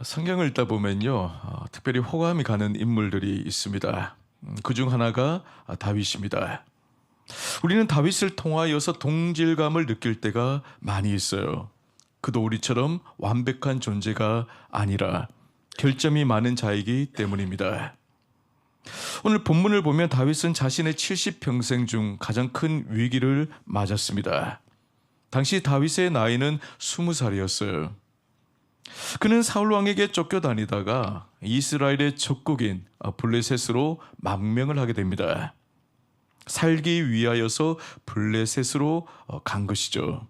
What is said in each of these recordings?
성경을 읽다 보면요, 특별히 호감이 가는 인물들이 있습니다. 그중 하나가 다윗입니다. 우리는 다윗을 통하여서 동질감을 느낄 때가 많이 있어요. 그도 우리처럼 완벽한 존재가 아니라 결점이 많은 자이기 때문입니다. 오늘 본문을 보면 다윗은 자신의 70평생 중 가장 큰 위기를 맞았습니다. 당시 다윗의 나이는 20살이었어요. 그는 사울 왕에게 쫓겨다니다가 이스라엘의 적국인 블레셋으로 망명을 하게 됩니다. 살기 위하여서 블레셋으로 간 것이죠.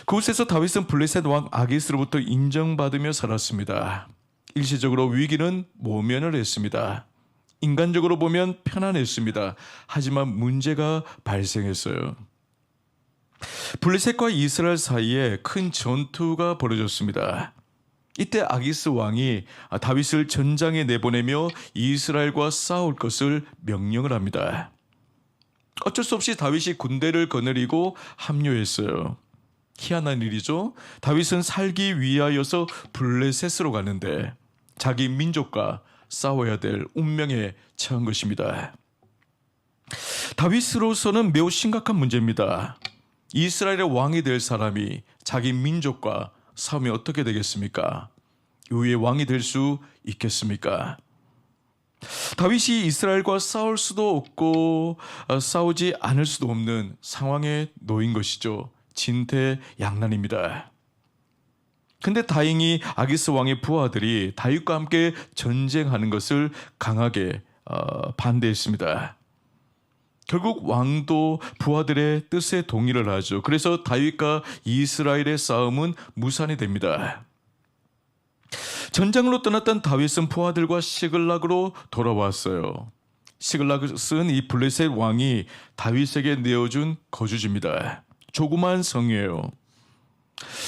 그곳에서 다윗은 블레셋 왕 아기스로부터 인정받으며 살았습니다. 일시적으로 위기는 모면을 했습니다. 인간적으로 보면 편안했습니다. 하지만 문제가 발생했어요. 블레셋과 이스라엘 사이에 큰 전투가 벌어졌습니다. 이때 아기스 왕이 다윗을 전장에 내보내며 이스라엘과 싸울 것을 명령을 합니다. 어쩔 수 없이 다윗이 군대를 거느리고 합류했어요. 희한한 일이죠. 다윗은 살기 위하여서 블레셋으로 가는데 자기 민족과 싸워야 될 운명에 처한 것입니다. 다윗으로서는 매우 심각한 문제입니다. 이스라엘의 왕이 될 사람이 자기 민족과 싸우면 어떻게 되겠습니까? 의의 왕이 될 수 있겠습니까? 다윗이 이스라엘과 싸울 수도 없고 싸우지 않을 수도 없는 상황에 놓인 것이죠. 진퇴양난입니다. 근데 다행히 아기스 왕의 부하들이 다윗과 함께 전쟁하는 것을 강하게 반대했습니다. 결국 왕도 부하들의 뜻에 동의를 하죠. 그래서 다윗과 이스라엘의 싸움은 무산이 됩니다. 전장으로 떠났던 다윗은 부하들과 시글락으로 돌아왔어요. 시글락은 이 블레셋 왕이 다윗에게 내어준 거주지입니다. 조그만 성이에요.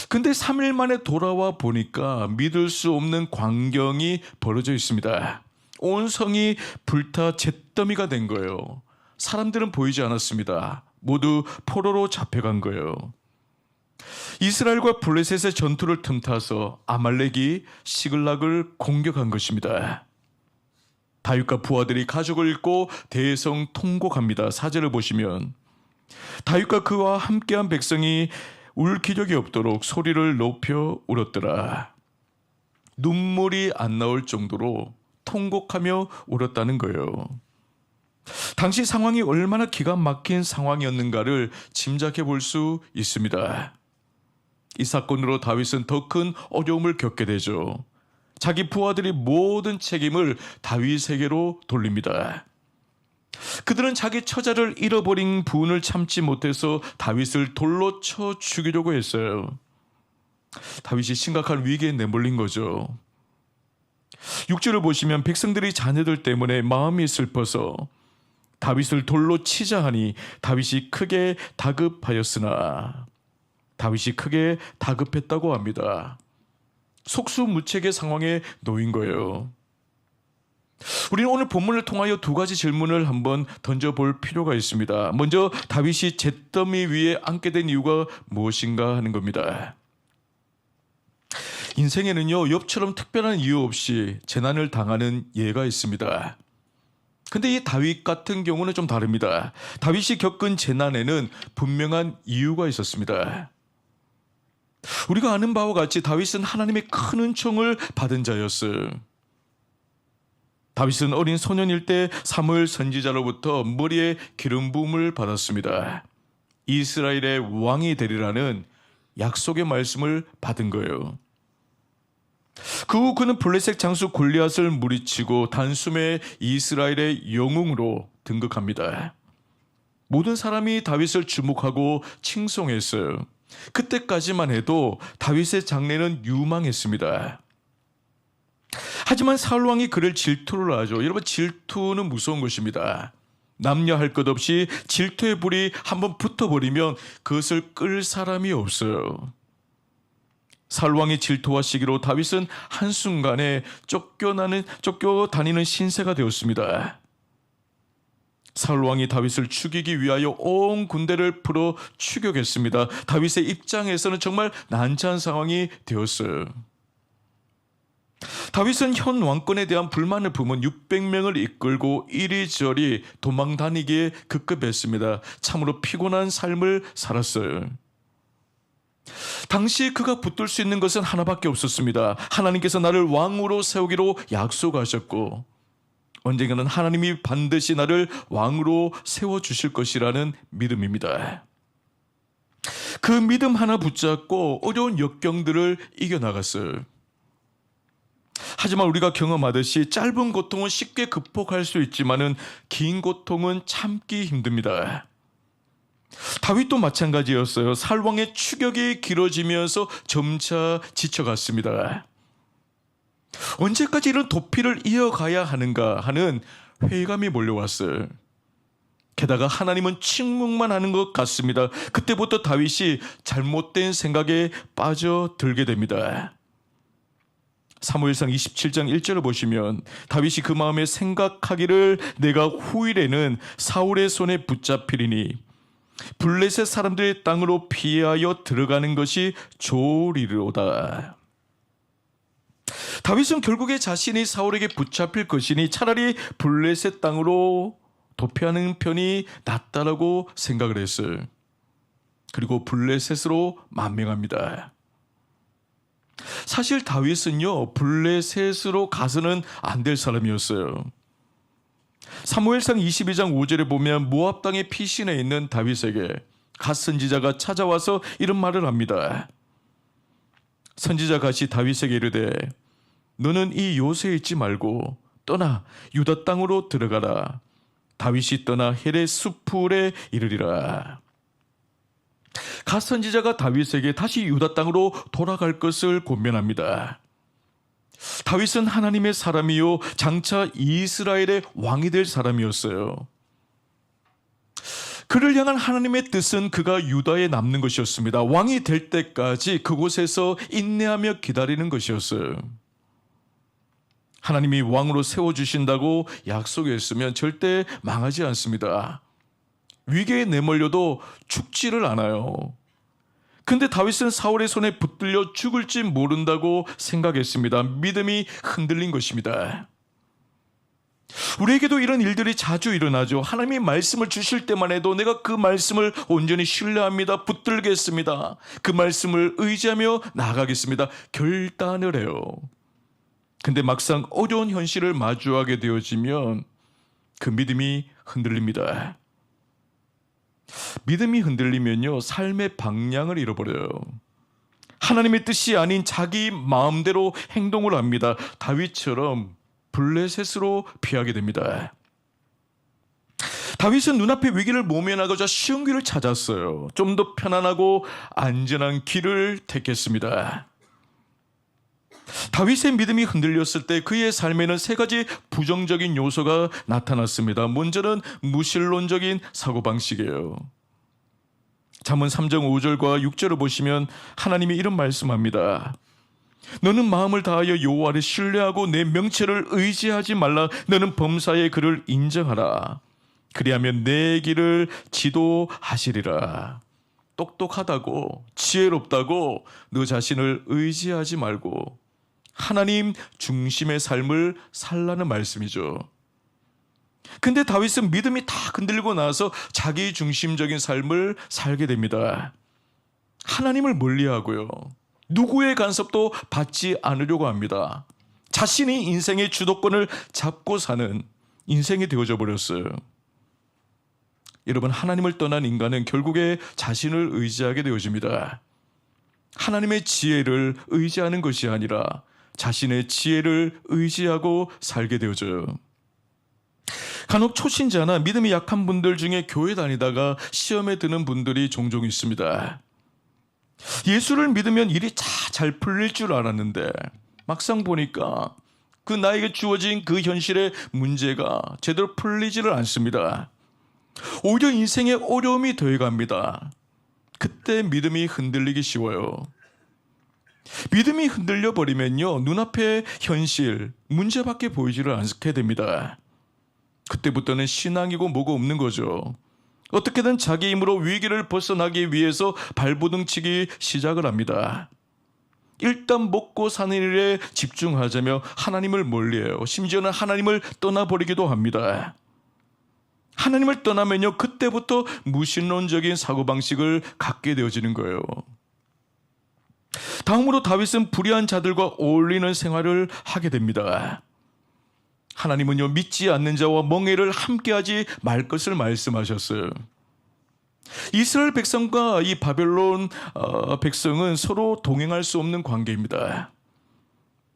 근데 3일 만에 돌아와 보니까 믿을 수 없는 광경이 벌어져 있습니다. 온 성이 불타 잿더미가 된 거예요. 사람들은 보이지 않았습니다. 모두 포로로 잡혀간 거예요. 이스라엘과 블레셋의 전투를 틈타서 아말렉이 시글락을 공격한 것입니다. 다윗과 부하들이 가족을 잃고 대성통곡합니다. 4절을 보시면 다윗과 그와 함께한 백성이 울 기력이 없도록 소리를 높여 울었더라. 눈물이 안 나올 정도로 통곡하며 울었다는 거예요. 당시 상황이 얼마나 기가 막힌 상황이었는가를 짐작해 볼 수 있습니다. 이 사건으로 다윗은 더 큰 어려움을 겪게 되죠. 자기 부하들이 모든 책임을 다윗에게로 돌립니다. 그들은 자기 처자를 잃어버린 분을 참지 못해서 다윗을 돌로 쳐 죽이려고 했어요. 다윗이 심각한 위기에 내몰린 거죠. 6절을 보시면 백성들이 자녀들 때문에 마음이 슬퍼서 다윗을 돌로 치자 하니 다윗이 크게 다급하였으나 다윗이 크게 다급했다고 합니다. 속수무책의 상황에 놓인 거예요. 우리는 오늘 본문을 통하여 두 가지 질문을 한번 던져볼 필요가 있습니다. 먼저 다윗이 잿더미 위에 앉게 된 이유가 무엇인가 하는 겁니다. 인생에는요, 욥처럼 특별한 이유 없이 재난을 당하는 예가 있습니다. 근데 이 다윗 같은 경우는 좀 다릅니다. 다윗이 겪은 재난에는 분명한 이유가 있었습니다. 우리가 아는 바와 같이 다윗은 하나님의 큰 은총을 받은 자였어요. 다윗은 어린 소년일 때 사무엘 선지자로부터 머리에 기름 부음을 받았습니다. 이스라엘의 왕이 되리라는 약속의 말씀을 받은 거예요. 그 후 그는 블레셋 장수 골리앗을 무리치고 단숨에 이스라엘의 영웅으로 등극합니다. 모든 사람이 다윗을 주목하고 칭송했어요. 그때까지만 해도 다윗의 장래는 유망했습니다. 하지만 사울 왕이 그를 질투를 하죠. 여러분, 질투는 무서운 것입니다. 남녀 할 것 없이 질투의 불이 한번 붙어버리면 그것을 끌 사람이 없어요. 사울 왕의 질투와 시기로 다윗은 한순간에 쫓겨다니는 신세가 되었습니다. 사울 왕이 다윗을 죽이기 위하여 온 군대를 풀어 추격했습니다. 다윗의 입장에서는 정말 난처한 상황이 되었어요. 다윗은 현 왕권에 대한 불만을 품은 600명을 이끌고 이리저리 도망 다니기에 급급했습니다. 참으로 피곤한 삶을 살았어요. 당시 그가 붙들 수 있는 것은 하나밖에 없었습니다. 하나님께서 나를 왕으로 세우기로 약속하셨고 언젠가는 하나님이 반드시 나를 왕으로 세워주실 것이라는 믿음입니다. 그 믿음 하나 붙잡고 어려운 역경들을 이겨나갔어요. 하지만 우리가 경험하듯이 짧은 고통은 쉽게 극복할 수 있지만은 긴 고통은 참기 힘듭니다. 다윗도 마찬가지였어요. 살왕의 추격이 길어지면서 점차 지쳐갔습니다. 언제까지 이런 도피를 이어가야 하는가 하는 회의감이 몰려왔어요. 게다가 하나님은 침묵만 하는 것 같습니다. 그때부터 다윗이 잘못된 생각에 빠져들게 됩니다. 사무엘상 27장 1절을 보시면 다윗이 그 마음에 생각하기를 내가 후일에는 사울의 손에 붙잡히리니 블레셋 사람들의 땅으로 피하여 들어가는 것이 좋으리로다. 다윗은 결국에 자신이 사울에게 붙잡힐 것이니 차라리 블레셋 땅으로 도피하는 편이 낫다라고 생각을 했어요. 그리고 블레셋으로 만명합니다. 사실 다윗은요, 블레셋으로 가서는 안 될 사람이었어요. 사무엘상 22장 5절에 보면 모압 땅의 피신에 있는 다윗에게 갓 선지자가 찾아와서 이런 말을 합니다. 선지자 갓이 다윗에게 이르되 너는 이 요새에 있지 말고 떠나 유다 땅으로 들어가라. 다윗이 떠나 헬의 수풀에 이르리라. 갓 선지자가 다윗에게 다시 유다 땅으로 돌아갈 것을 권면합니다. 다윗은 하나님의 사람이요 장차 이스라엘의 왕이 될 사람이었어요. 그를 향한 하나님의 뜻은 그가 유다에 남는 것이었습니다. 왕이 될 때까지 그곳에서 인내하며 기다리는 것이었어요. 하나님이 왕으로 세워주신다고 약속했으면 절대 망하지 않습니다. 위기에 내몰려도 죽지를 않아요. 근데 다윗은 사울의 손에 붙들려 죽을지 모른다고 생각했습니다. 믿음이 흔들린 것입니다. 우리에게도 이런 일들이 자주 일어나죠. 하나님이 말씀을 주실 때만 해도 내가 그 말씀을 온전히 신뢰합니다. 붙들겠습니다. 그 말씀을 의지하며 나아가겠습니다. 결단을 해요. 근데 막상 어려운 현실을 마주하게 되어지면 그 믿음이 흔들립니다. 믿음이 흔들리면요, 삶의 방향을 잃어버려요. 하나님의 뜻이 아닌 자기 마음대로 행동을 합니다. 다윗처럼 블레셋으로 피하게 됩니다. 다윗은 눈앞의 위기를 모면하고자 쉬운 길을 찾았어요. 좀 더 편안하고 안전한 길을 택했습니다. 다윗의 믿음이 흔들렸을 때 그의 삶에는 세 가지 부정적인 요소가 나타났습니다. 먼저는 무신론적인 사고방식이에요. 잠언 3장 5절과 6절을 보시면 하나님이 이런 말씀합니다. 너는 마음을 다하여 여호와를 신뢰하고 내 명체를 의지하지 말라. 너는 범사에 그를 인정하라. 그리하면 내 길을 지도하시리라. 똑똑하다고 지혜롭다고 너 자신을 의지하지 말고 하나님 중심의 삶을 살라는 말씀이죠. 근데 다윗은 믿음이 다 흔들리고 나서 자기 중심적인 삶을 살게 됩니다. 하나님을 멀리하고요. 누구의 간섭도 받지 않으려고 합니다. 자신이 인생의 주도권을 잡고 사는 인생이 되어져 버렸어요. 여러분, 하나님을 떠난 인간은 결국에 자신을 의지하게 되어집니다. 하나님의 지혜를 의지하는 것이 아니라 자신의 지혜를 의지하고 살게 되어져요. 간혹 초신자나 믿음이 약한 분들 중에 교회 다니다가 시험에 드는 분들이 종종 있습니다. 예수를 믿으면 일이 잘 풀릴 줄 알았는데 막상 보니까 그 나에게 주어진 그 현실의 문제가 제대로 풀리지를 않습니다. 오히려 인생에 어려움이 더해갑니다. 그때 믿음이 흔들리기 쉬워요. 믿음이 흔들려 버리면요, 눈앞의 현실, 문제밖에 보이지를 않게 됩니다. 그때부터는 신앙이고 뭐고 없는 거죠. 어떻게든 자기 힘으로 위기를 벗어나기 위해서 발버둥치기 시작을 합니다. 일단 먹고 사는 일에 집중하자며 하나님을 멀리해요. 심지어는 하나님을 떠나버리기도 합니다. 하나님을 떠나면요, 그때부터 무신론적인 사고방식을 갖게 되어지는 거예요. 다음으로 다윗은 불의한 자들과 어울리는 생활을 하게 됩니다. 하나님은요, 믿지 않는 자와 멍에를 함께하지 말 것을 말씀하셨어요. 이스라엘 백성과 이 바벨론 백성은 서로 동행할 수 없는 관계입니다.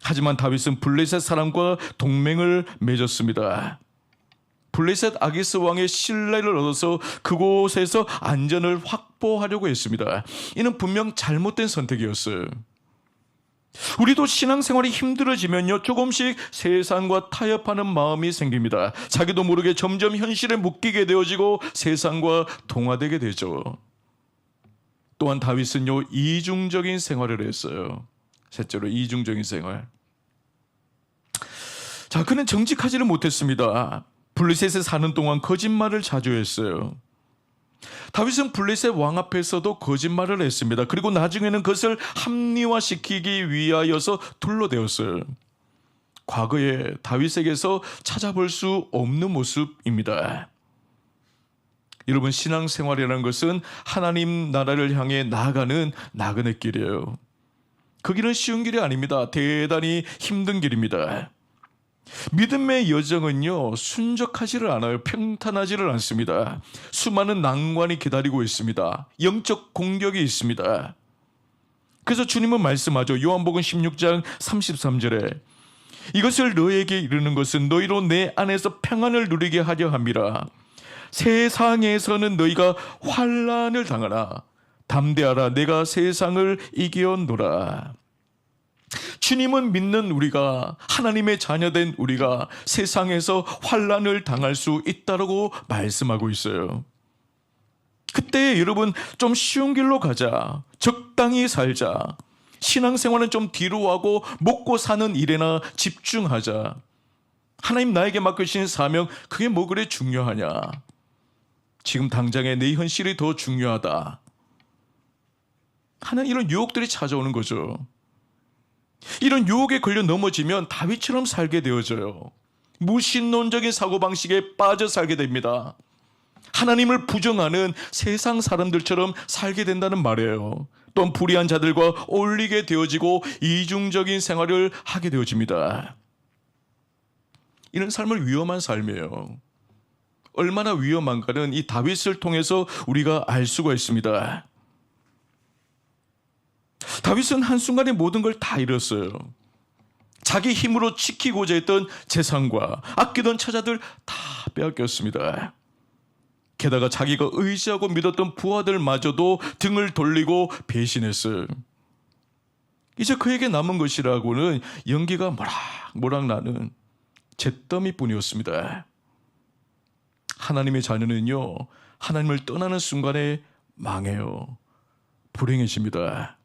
하지만 다윗은 블레셋 사람과 동맹을 맺었습니다. 블레셋 아기스 왕의 신뢰를 얻어서 그곳에서 안전을 확보하려고 했습니다. 이는 분명 잘못된 선택이었어요. 우리도 신앙생활이 힘들어지면요, 조금씩 세상과 타협하는 마음이 생깁니다. 자기도 모르게 점점 현실에 묶이게 되어지고 세상과 동화되게 되죠. 또한 다윗은요, 이중적인 생활을 했어요. 셋째로, 이중적인 생활. 자, 그는 정직하지는 못했습니다. 블레셋에 사는 동안 거짓말을 자주 했어요. 다윗은 블레셋 왕 앞에서도 거짓말을 했습니다. 그리고 나중에는 그것을 합리화시키기 위하여서 둘러대었어요. 과거에 다윗에게서 찾아볼 수 없는 모습입니다. 여러분, 신앙생활이라는 것은 하나님 나라를 향해 나아가는 나그네 길이에요. 그 길은 쉬운 길이 아닙니다. 대단히 힘든 길입니다. 믿음의 여정은요, 순적하지를 않아요. 평탄하지를 않습니다. 수많은 난관이 기다리고 있습니다. 영적 공격이 있습니다. 그래서 주님은 말씀하죠. 요한복음 16장 33절에 이것을 너에게 이르는 것은 너희로 내 안에서 평안을 누리게 하려 함이라. 세상에서는 너희가 환난을 당하나 담대하라, 내가 세상을 이기었노라. 주님은 믿는 우리가, 하나님의 자녀된 우리가 세상에서 환난을 당할 수 있다고 말씀하고 있어요. 그때 여러분, 좀 쉬운 길로 가자, 적당히 살자, 신앙생활은 좀 뒤로 하고 먹고 사는 일에나 집중하자. 하나님 나에게 맡기신 사명, 그게 뭐 그래 중요하냐. 지금 당장의 내 현실이 더 중요하다 하는 이런 유혹들이 찾아오는 거죠. 이런 유혹에 걸려 넘어지면 다윗처럼 살게 되어져요. 무신론적인 사고방식에 빠져 살게 됩니다. 하나님을 부정하는 세상 사람들처럼 살게 된다는 말이에요. 또한 불의한 자들과 어울리게 되어지고 이중적인 생활을 하게 되어집니다. 이런 삶은 위험한 삶이에요. 얼마나 위험한가는 이 다윗을 통해서 우리가 알 수가 있습니다. 다윗은 한순간에 모든 걸 다 잃었어요. 자기 힘으로 지키고자 했던 재산과 아끼던 처자들 다 빼앗겼습니다. 게다가 자기가 의지하고 믿었던 부하들마저도 등을 돌리고 배신했어요. 이제 그에게 남은 것이라고는 연기가 모락모락 나는 잿더미뿐이었습니다. 하나님의 자녀는요, 하나님을 떠나는 순간에 망해요. 불행해집니다.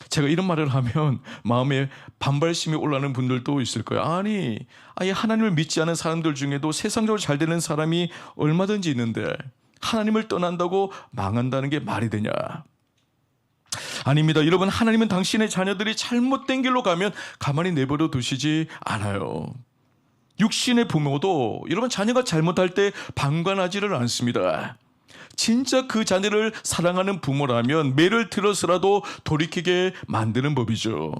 제가 이런 말을 하면 마음에 반발심이 올라오는 분들도 있을 거예요. 아니, 아예 하나님을 믿지 않은 사람들 중에도 세상적으로 잘 되는 사람이 얼마든지 있는데 하나님을 떠난다고 망한다는 게 말이 되냐? 아닙니다. 여러분, 하나님은 당신의 자녀들이 잘못된 길로 가면 가만히 내버려 두시지 않아요. 육신의 부모도 여러분, 자녀가 잘못할 때 방관하지를 않습니다. 진짜 그 자녀를 사랑하는 부모라면 매를 들어서라도 돌이키게 만드는 법이죠.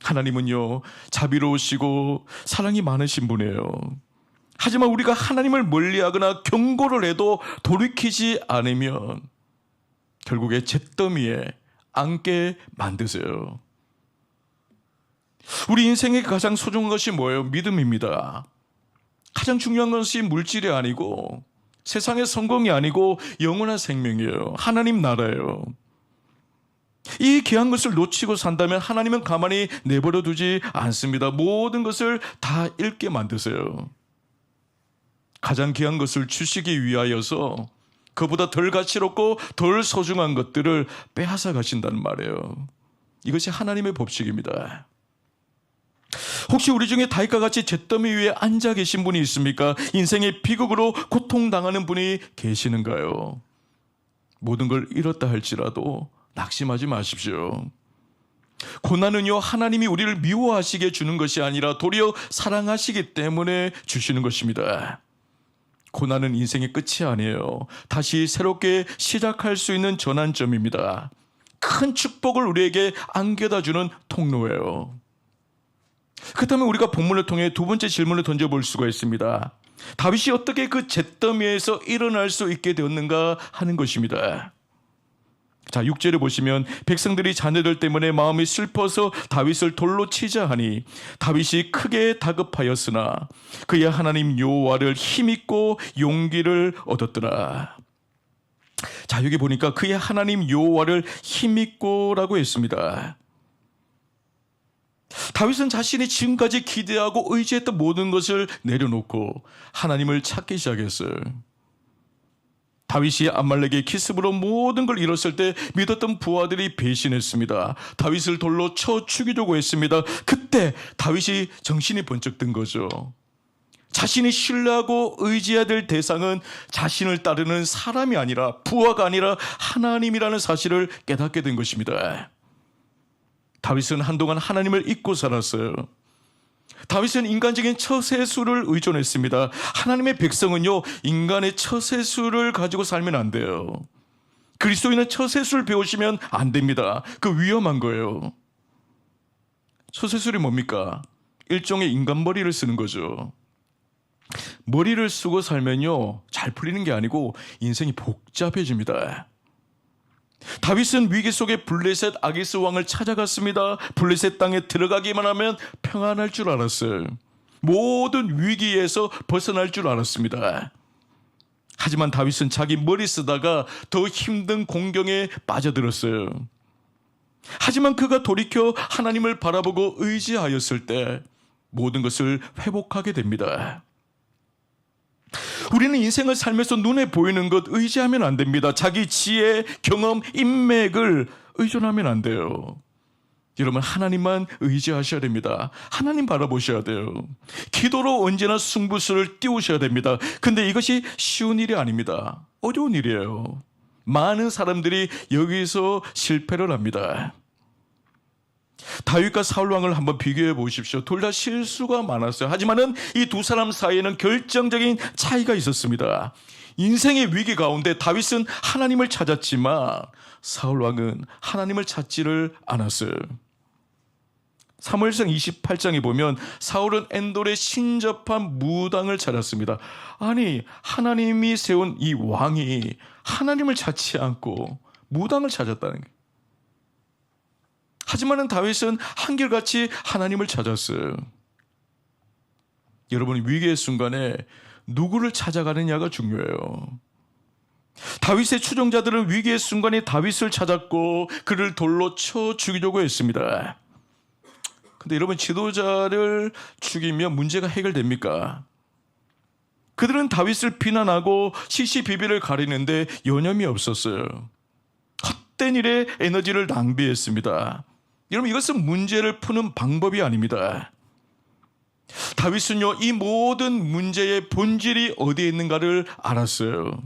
하나님은요, 자비로우시고 사랑이 많으신 분이에요. 하지만 우리가 하나님을 멀리하거나 경고를 해도 돌이키지 않으면 결국에 잿더미에 앉게 만드세요. 우리 인생의 가장 소중한 것이 뭐예요? 믿음입니다. 가장 중요한 것이 물질이 아니고 세상의 성공이 아니고 영원한 생명이에요. 하나님 나라예요. 이 귀한 것을 놓치고 산다면 하나님은 가만히 내버려 두지 않습니다. 모든 것을 다 잃게 만드세요. 가장 귀한 것을 주시기 위하여서 그보다 덜 가치롭고 덜 소중한 것들을 빼앗아 가신다는 말이에요. 이것이 하나님의 법칙입니다. 혹시 우리 중에 다윗과 같이 잿더미 위에 앉아 계신 분이 있습니까? 인생의 비극으로 고통당하는 분이 계시는가요? 모든 걸 잃었다 할지라도 낙심하지 마십시오. 고난은요, 하나님이 우리를 미워하시게 주는 것이 아니라 도리어 사랑하시기 때문에 주시는 것입니다. 고난은 인생의 끝이 아니에요. 다시 새롭게 시작할 수 있는 전환점입니다. 큰 축복을 우리에게 안겨다 주는 통로예요. 그렇다면 우리가 본문을 통해 두 번째 질문을 던져볼 수가 있습니다. 다윗이 어떻게 그 잿더미에서 일어날 수 있게 되었는가 하는 것입니다. 자, 6절에 보시면 백성들이 자녀들 때문에 마음이 슬퍼서 다윗을 돌로 치자 하니 다윗이 크게 다급하였으나 그의 하나님 여호와를 힘입고 용기를 얻었더라. 자, 여기 보니까 그의 하나님 여호와를 힘입고라고 했습니다. 다윗은 자신이 지금까지 기대하고 의지했던 모든 것을 내려놓고 하나님을 찾기 시작했어요. 다윗이 아말렉의 기습으로 모든 걸 잃었을 때 믿었던 부하들이 배신했습니다. 다윗을 돌로 쳐 죽이려고 했습니다. 그때 다윗이 정신이 번쩍 든 거죠. 자신이 신뢰하고 의지해야 될 대상은 자신을 따르는 사람이 아니라, 부하가 아니라 하나님이라는 사실을 깨닫게 된 것입니다. 다윗은 한동안 하나님을 잊고 살았어요. 다윗은 인간적인 처세술을 의존했습니다. 하나님의 백성은요, 인간의 처세술을 가지고 살면 안 돼요. 그리스도인은 처세술 배우시면 안 됩니다. 그 위험한 거예요. 처세술이 뭡니까? 일종의 인간 머리를 쓰는 거죠. 머리를 쓰고 살면요, 잘 풀리는 게 아니고 인생이 복잡해집니다. 다윗은 위기 속에 블레셋 아기스 왕을 찾아갔습니다. 블레셋 땅에 들어가기만 하면 평안할 줄 알았어요. 모든 위기에서 벗어날 줄 알았습니다. 하지만 다윗은 자기 머리 쓰다가 더 힘든 공경에 빠져들었어요. 하지만 그가 돌이켜 하나님을 바라보고 의지하였을 때 모든 것을 회복하게 됩니다. 우리는 인생을 살면서 눈에 보이는 것 의지하면 안 됩니다. 자기 지혜, 경험, 인맥을 의존하면 안 돼요. 여러분, 하나님만 의지하셔야 됩니다. 하나님 바라보셔야 돼요. 기도로 언제나 승부수를 띄우셔야 됩니다. 근데 이것이 쉬운 일이 아닙니다. 어려운 일이에요. 많은 사람들이 여기서 실패를 합니다. 다윗과 사울 왕을 한번 비교해 보십시오. 둘 다 실수가 많았어요. 하지만은 이 두 사람 사이에는 결정적인 차이가 있었습니다. 인생의 위기 가운데 다윗은 하나님을 찾았지만 사울 왕은 하나님을 찾지를 않았어요. 사무엘상 28장에 보면 사울은 엔돌의 신접한 무당을 찾았습니다. 아니, 하나님이 세운 이 왕이 하나님을 찾지 않고 무당을 찾았다는 거예요. 하지만은 다윗은 한결같이 하나님을 찾았어요. 여러분, 위기의 순간에 누구를 찾아가느냐가 중요해요. 다윗의 추종자들은 위기의 순간에 다윗을 찾았고 그를 돌로 쳐 죽이려고 했습니다. 근데 여러분, 지도자를 죽이면 문제가 해결됩니까? 그들은 다윗을 비난하고 시시비비를 가리는데 여념이 없었어요. 헛된 일에 에너지를 낭비했습니다. 여러분, 이것은 문제를 푸는 방법이 아닙니다. 다윗은요, 이 모든 문제의 본질이 어디에 있는가를 알았어요.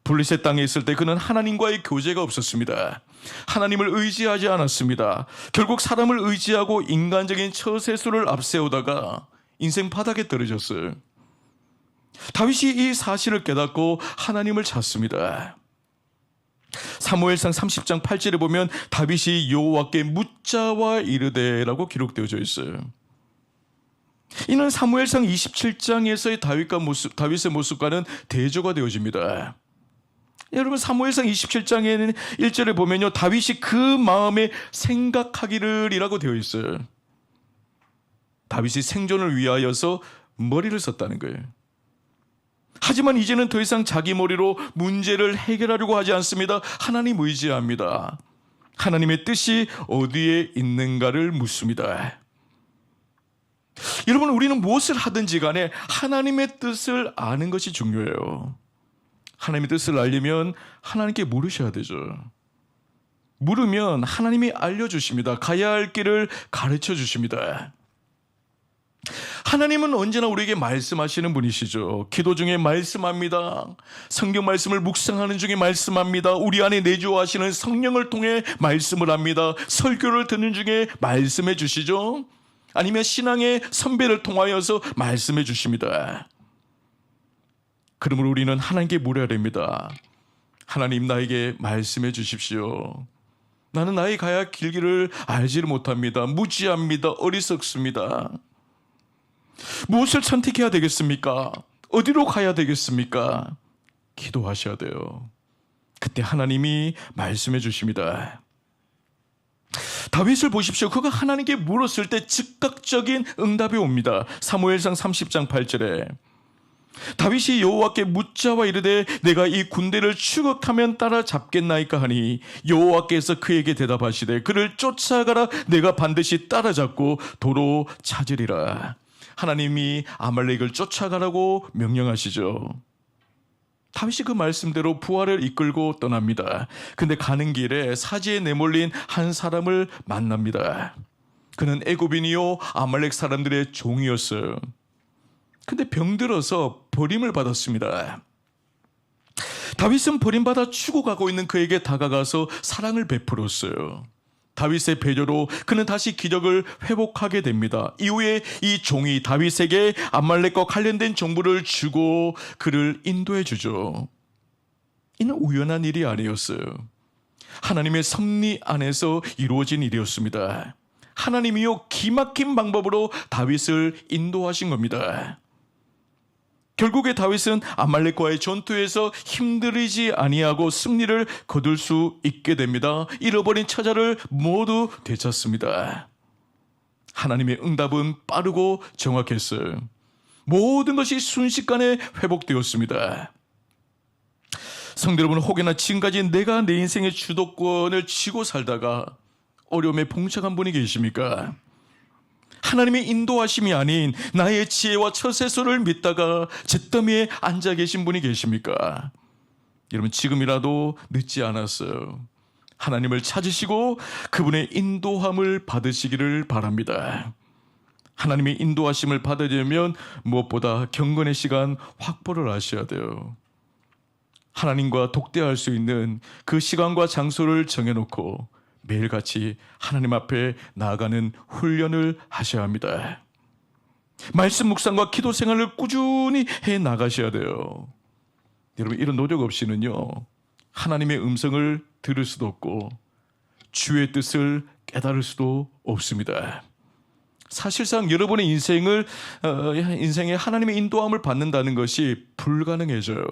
블레셋 땅에 있을 때 그는 하나님과의 교제가 없었습니다. 하나님을 의지하지 않았습니다. 결국 사람을 의지하고 인간적인 처세술을 앞세우다가 인생 바닥에 떨어졌어요. 다윗이 이 사실을 깨닫고 하나님을 찾습니다. 사무엘상 30장 8절에 보면 다윗이 여호와께 묻자와 이르되라고 기록되어져 있어요. 이는 사무엘상 27장에서의 다윗의 모습과는 대조가 되어집니다. 여러분, 사무엘상 27장에는 1절에 보면요, 다윗이 그 마음에 생각하기를이라고 되어 있어요. 다윗이 생존을 위하여서 머리를 썼다는 거예요. 하지만 이제는 더 이상 자기 머리로 문제를 해결하려고 하지 않습니다. 하나님 의지합니다. 하나님의 뜻이 어디에 있는가를 묻습니다. 여러분, 우리는 무엇을 하든지 간에 하나님의 뜻을 아는 것이 중요해요. 하나님의 뜻을 알려면 하나님께 물으셔야 되죠. 물으면 하나님이 알려주십니다. 가야 할 길을 가르쳐 주십니다. 하나님은 언제나 우리에게 말씀하시는 분이시죠. 기도 중에 말씀합니다. 성경 말씀을 묵상하는 중에 말씀합니다. 우리 안에 내주하시는 성령을 통해 말씀을 합니다. 설교를 듣는 중에 말씀해 주시죠. 아니면 신앙의 선배를 통하여서 말씀해 주십니다. 그러므로 우리는 하나님께 물어야 됩니다. 하나님, 나에게 말씀해 주십시오. 나는 나의 가야 할 길을 알지를 못합니다. 무지합니다. 어리석습니다. 무엇을 선택해야 되겠습니까? 어디로 가야 되겠습니까? 기도하셔야 돼요. 그때 하나님이 말씀해 주십니다. 다윗을 보십시오. 그가 하나님께 물었을 때 즉각적인 응답이 옵니다. 사무엘상 30장 8절에 다윗이 여호와께 묻자와 이르되 내가 이 군대를 추격하면 따라잡겠나이까 하니 여호와께서 그에게 대답하시되 그를 쫓아가라. 내가 반드시 따라잡고 도로 찾으리라. 하나님이 아말렉을 쫓아가라고 명령하시죠. 다윗이 그 말씀대로 부하를 이끌고 떠납니다. 근데 가는 길에 사지에 내몰린 한 사람을 만납니다. 그는 애굽인이요 아말렉 사람들의 종이었어요. 근데 병들어서 버림을 받았습니다. 다윗은 버림받아 죽어가고 있는 그에게 다가가서 사랑을 베풀었어요. 다윗의 배려로 그는 다시 기력을 회복하게 됩니다. 이후에 이 종이 다윗에게 아말렉과 관련된 정보를 주고 그를 인도해 주죠. 이는 우연한 일이 아니었어요. 하나님의 섭리 안에서 이루어진 일이었습니다. 하나님이요 기막힌 방법으로 다윗을 인도하신 겁니다. 결국에 다윗은 아말렉과의 전투에서 힘들이지 아니하고 승리를 거둘 수 있게 됩니다. 잃어버린 처자를 모두 되찾습니다. 하나님의 응답은 빠르고 정확했어요. 모든 것이 순식간에 회복되었습니다. 성도 여러분, 혹여나 지금까지 내가 내 인생의 주도권을 쥐고 살다가 어려움에 봉착한 분이 계십니까? 하나님의 인도하심이 아닌 나의 지혜와 처세술을 믿다가 잿더미에 앉아 계신 분이 계십니까? 여러분, 지금이라도 늦지 않았어요. 하나님을 찾으시고 그분의 인도함을 받으시기를 바랍니다. 하나님의 인도하심을 받으려면 무엇보다 경건의 시간 확보를 하셔야 돼요. 하나님과 독대할 수 있는 그 시간과 장소를 정해놓고 매일같이 하나님 앞에 나아가는 훈련을 하셔야 합니다. 말씀 묵상과 기도 생활을 꾸준히 해 나가셔야 돼요. 여러분, 이런 노력 없이는요 하나님의 음성을 들을 수도 없고 주의 뜻을 깨달을 수도 없습니다. 사실상 여러분의 인생에 하나님의 인도함을 받는다는 것이 불가능해져요.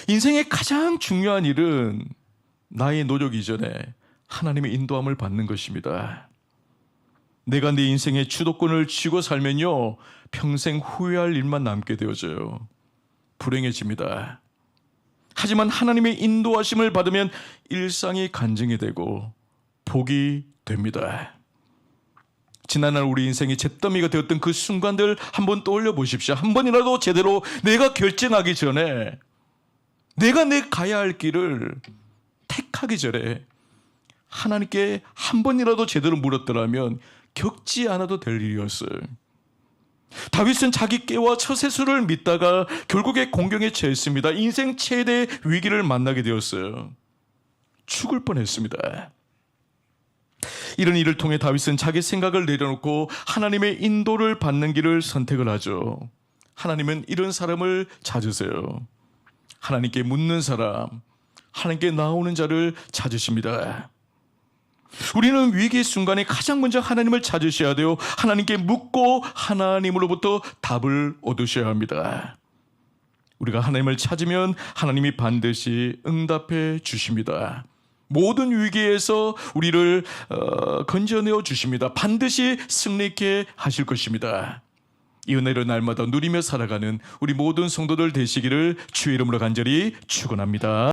인생의 가장 중요한 일은 나의 노력 이전에 하나님의 인도함을 받는 것입니다. 내가 내 인생의 주도권을 쥐고 살면요 평생 후회할 일만 남게 되어져요. 불행해집니다. 하지만 하나님의 인도하심을 받으면 일상이 간증이 되고 복이 됩니다. 지난날 우리 인생이 잿더미가 되었던 그 순간들 한번 떠올려 보십시오. 한 번이라도 제대로 내가 결정하기 전에 내가 내 가야 할 길을 택하기 전에 하나님께 한 번이라도 제대로 물었더라면 겪지 않아도 될 일이었어요. 다윗은 자기 깨와 처세술을 믿다가 결국에 공경에 처했습니다. 인생 최대 위기를 만나게 되었어요. 죽을 뻔했습니다. 이런 일을 통해 다윗은 자기 생각을 내려놓고 하나님의 인도를 받는 길을 선택을 하죠. 하나님은 이런 사람을 찾으세요. 하나님께 묻는 사람, 하나님께 나오는 자를 찾으십니다. 우리는 위기의 순간에 가장 먼저 하나님을 찾으셔야 돼요. 하나님께 묻고 하나님으로부터 답을 얻으셔야 합니다. 우리가 하나님을 찾으면 하나님이 반드시 응답해 주십니다. 모든 위기에서 우리를 건져내어 주십니다. 반드시 승리케 하실 것입니다. 이 은혜를 날마다 누리며 살아가는 우리 모든 성도들 되시기를 주의 이름으로 간절히 축원합니다.